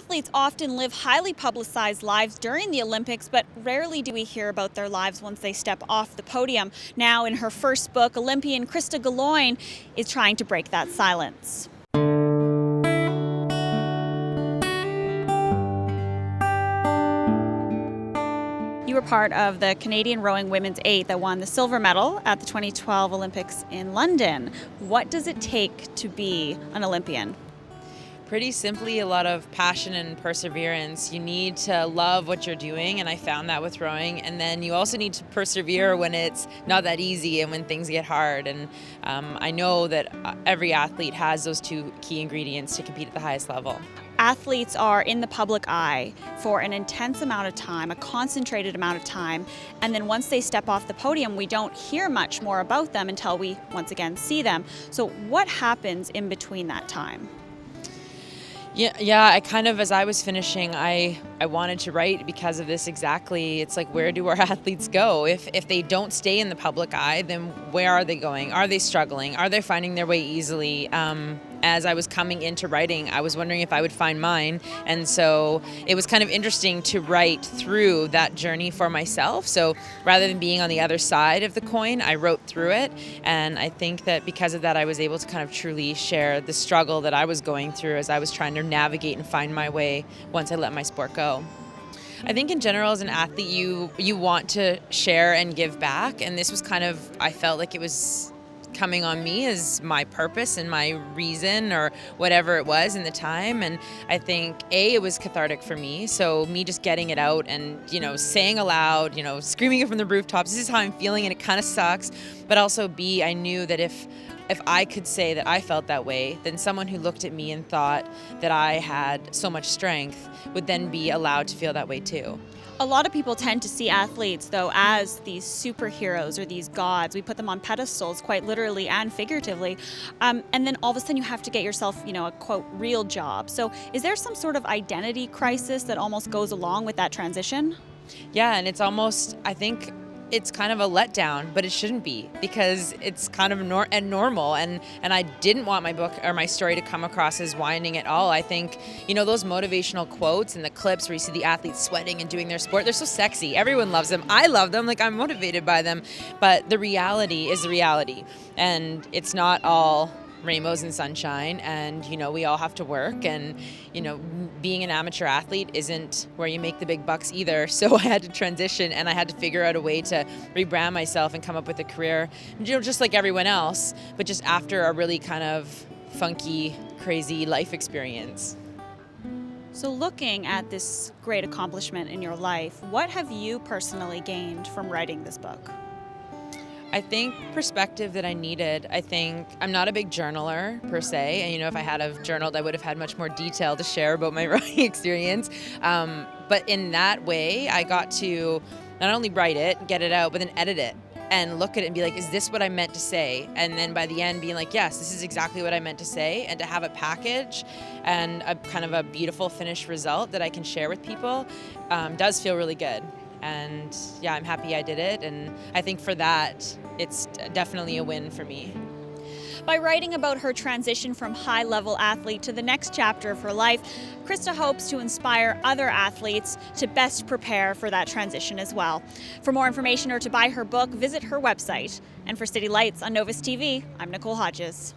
Athletes often live highly publicized lives during the Olympics, but rarely do we hear about their lives once they step off the podium. Now, in her first book, Olympian Krista Galoin is trying to break that silence. You were part of the Canadian rowing women's 8 that won the silver medal at the 2012 Olympics in London. What does it take to be an Olympian? Pretty simply, a lot of passion and perseverance. You need to love what you're doing, and I found that with rowing. And then you also need to persevere when it's not that easy and when things get hard. And I know that every athlete has those two key ingredients to compete at the highest level. Athletes are in the public eye for an intense amount of time, a concentrated amount of time, and then once they step off the podium, we don't hear much more about them until we once again see them. So what happens in between that time? Yeah. I kind of, as I was finishing, I wanted to write because of this exactly. It's like, where do our athletes go? If they don't stay in the public eye, then where are they going? Are they struggling? Are they finding their way easily? As I was coming into writing, I was wondering if I would find mine. And so it was kind of interesting to write through that journey for myself. So rather than being on the other side of the coin, I wrote through it. And I think that because of that, I was able to kind of truly share the struggle that I was going through as I was trying to navigate and find my way once I let my sport go. I think in general, as an athlete, you want to share and give back. And this was kind of, I felt like it was coming on me as my purpose and my reason or whatever it was in the time. And I think it was cathartic for me. So me just getting it out and, saying aloud, screaming it from the rooftops, this is how I'm feeling and it kind of sucks. But also B, I knew that if I could say that I felt that way, then someone who looked at me and thought that I had so much strength would then be allowed to feel that way too. A lot of people tend to see athletes, though, as these superheroes or these gods. We put them on pedestals, quite literally and figuratively. And then all of a sudden you have to get yourself, a quote, real job. So is there some sort of identity crisis that almost goes along with that transition? Yeah, and it's almost, I think, it's kind of a letdown, but it shouldn't be because it's kind of normal. And I didn't want my book or my story to come across as whining at all. I think, those motivational quotes and the clips where you see the athletes sweating and doing their sport, they're so sexy. Everyone loves them. I love them. Like, I'm motivated by them. But the reality is the reality. And it's not all rainbows and sunshine, and we all have to work, and being an amateur athlete isn't where you make the big bucks either. So I had to transition and I had to figure out a way to rebrand myself and come up with a career, just like everyone else, but just after a really kind of funky, crazy life experience. So looking at this great accomplishment in your life, what have you personally gained from writing this book? I think perspective that I needed. I think I'm not a big journaler per se, and if I had have journaled, I would have had much more detail to share about my writing experience. But in that way, I got to not only write it, get it out, but then edit it and look at it and be like, is this what I meant to say? And then by the end being like, yes, this is exactly what I meant to say. And to have a package and a kind of a beautiful finished result that I can share with people does feel really good. And yeah, I'm happy I did it. And I think for that, it's definitely a win for me. By writing about her transition from high-level athlete to the next chapter of her life, Krista hopes to inspire other athletes to best prepare for that transition as well. For more information or to buy her book, visit her website. And for City Lights on Novus TV, I'm Nicole Hodges.